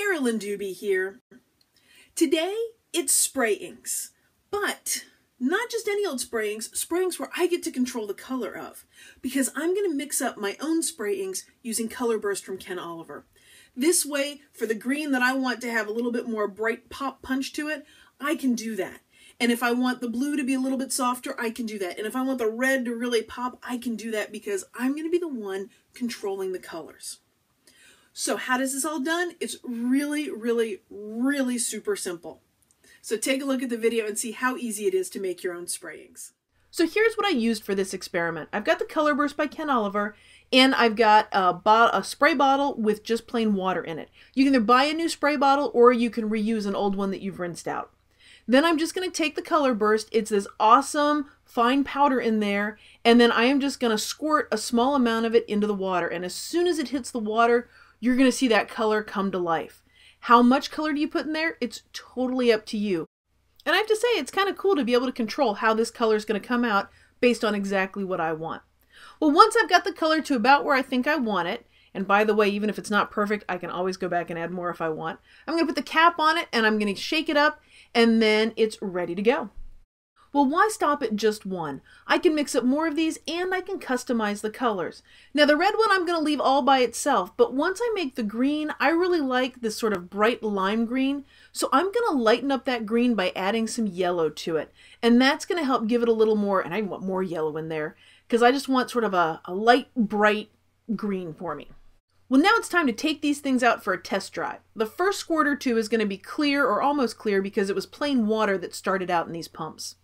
Carolyn Dube here. Today, it's spray inks, but not just any old spray inks where I get to control the color of, because I'm going to mix up my own spray inks using Color Burst from Ken Oliver. This way, for the green that I want to have a little bit more bright pop punch to it, I can do that. And if I want the blue to be a little bit softer, I can do that. And if I want the red to really pop, I can do that because I'm going to be the one controlling the colors. So how does this all done? It's really, really, really super simple. So take a look at the video and see how easy it is to make your own spray inks. So here's what I used for this experiment. I've got the Color Burst by Ken Oliver, and I've got a spray bottle with just plain water in it. You can either buy a new spray bottle or you can reuse an old one that you've rinsed out. Then I'm just going to take the Color Burst. It's this awesome fine powder in there, and then I am just going to squirt a small amount of it into the water. And as soon as it hits the water, you're going to see that color come to life. How much color do you put in there? It's totally up to you. And I have to say, it's kind of cool to be able to control how this color is going to come out based on exactly what I want. Well, once I've got the color to about where I think I want it, and by the way, even if it's not perfect, I can always go back and add more if I want. I'm going to put the cap on it and I'm going to shake it up, and then it's ready to go. Well, why stop at just one? I can mix up more of these and I can customize the colors. Now the red one I'm going to leave all by itself, but once I make the green, I really like this sort of bright lime green. So I'm going to lighten up that green by adding some yellow to it. And that's going to help give it a little more, and I want more yellow in there, because I just want sort of a light, bright green for me. Well, now it's time to take these things out for a test drive. The first squirt or two is going to be clear or almost clear because it was plain water that started out in these pumps.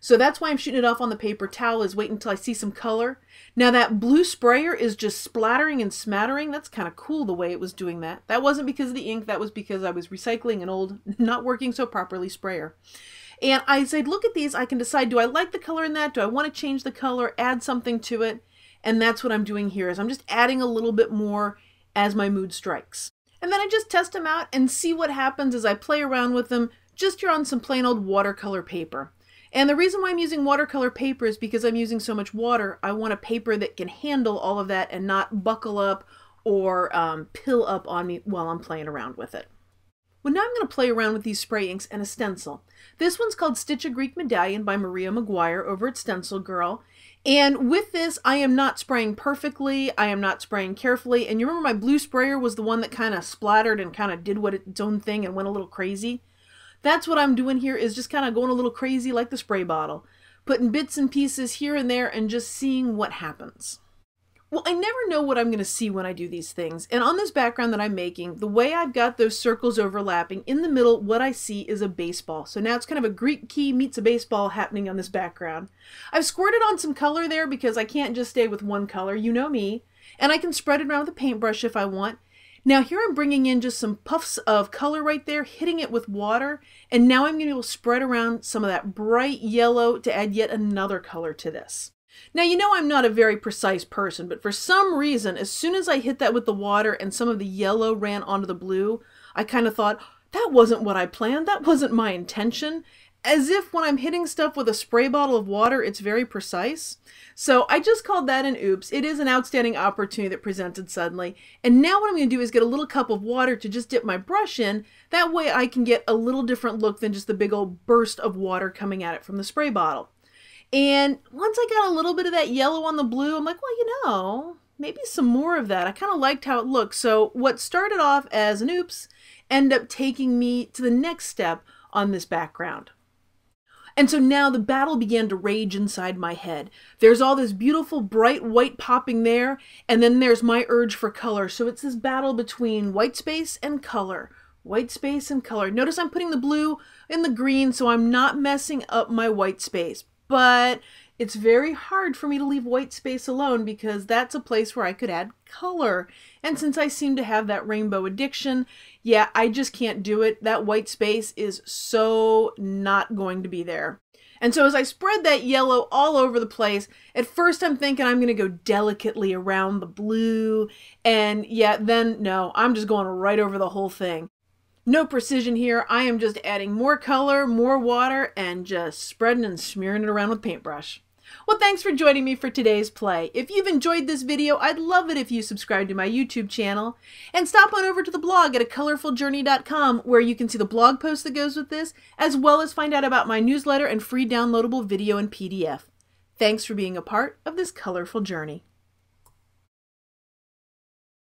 So that's why I'm shooting it off on the paper towel, is wait until I see some color. Now that blue sprayer is just splattering and smattering. That's kind of cool the way it was doing that. That wasn't because of the ink, that was because I was recycling an old, not working so properly sprayer. And I said, look at these, I can decide, do I like the color in that? Do I want to change the color, add something to it? And that's what I'm doing here, is I'm just adding a little bit more as my mood strikes. And then I just test them out and see what happens as I play around with them, just here on some plain old watercolor paper. And the reason why I'm using watercolor paper is because I'm using so much water. I want a paper that can handle all of that and not buckle up or pill up on me while I'm playing around with it. Well, now I'm going to play around with these spray inks and a stencil. This one's called Stitch a Greek Medallion by Maria McGuire over at Stencil Girl. And with this, I am not spraying perfectly, I am not spraying carefully. And you remember my blue sprayer was the one that kind of splattered and kind of did its own thing and went a little crazy? That's what I'm doing here, is just kind of going a little crazy like the spray bottle. Putting bits and pieces here and there and just seeing what happens. Well, I never know what I'm going to see when I do these things. And on this background that I'm making, the way I've got those circles overlapping, in the middle, what I see is a baseball. So now it's kind of a Greek key meets a baseball happening on this background. I've squirted on some color there because I can't just stay with one color, you know me. And I can spread it around with a paintbrush if I want. Now here I'm bringing in just some puffs of color right there, hitting it with water, and now I'm going to spread around some of that bright yellow to add yet another color to this. Now you know I'm not a very precise person, but for some reason, as soon as I hit that with the water and some of the yellow ran onto the blue, I kind of thought, that wasn't what I planned, that wasn't my intention. As if when I'm hitting stuff with a spray bottle of water, it's very precise. So I just called that an oops. It is an outstanding opportunity that presented suddenly. And now what I'm going to do is get a little cup of water to just dip my brush in. That way I can get a little different look than just the big old burst of water coming at it from the spray bottle. And once I got a little bit of that yellow on the blue, I'm like, well, you know, maybe some more of that. I kind of liked how it looked. So what started off as an oops ended up taking me to the next step on this background. And so now the battle began to rage inside my head. There's all this beautiful bright white popping there, and then there's my urge for color. So it's this battle between white space and color. White space and color. Notice I'm putting the blue in the green, so I'm not messing up my white space. But it's very hard for me to leave white space alone because that's a place where I could add color. And since I seem to have that rainbow addiction, yeah, I just can't do it. That white space is so not going to be there. And so as I spread that yellow all over the place, at first I'm thinking I'm going to go delicately around the blue. And yeah, then no, I'm just going right over the whole thing. No precision here. I am just adding more color, more water, and just spreading and smearing it around with paintbrush. Well, thanks for joining me for today's play. If you've enjoyed this video, I'd love it if you subscribe to my YouTube channel and stop on over to the blog at acolorfuljourney.com where you can see the blog post that goes with this, as well as find out about my newsletter and free downloadable video and PDF. Thanks for being a part of this colorful journey.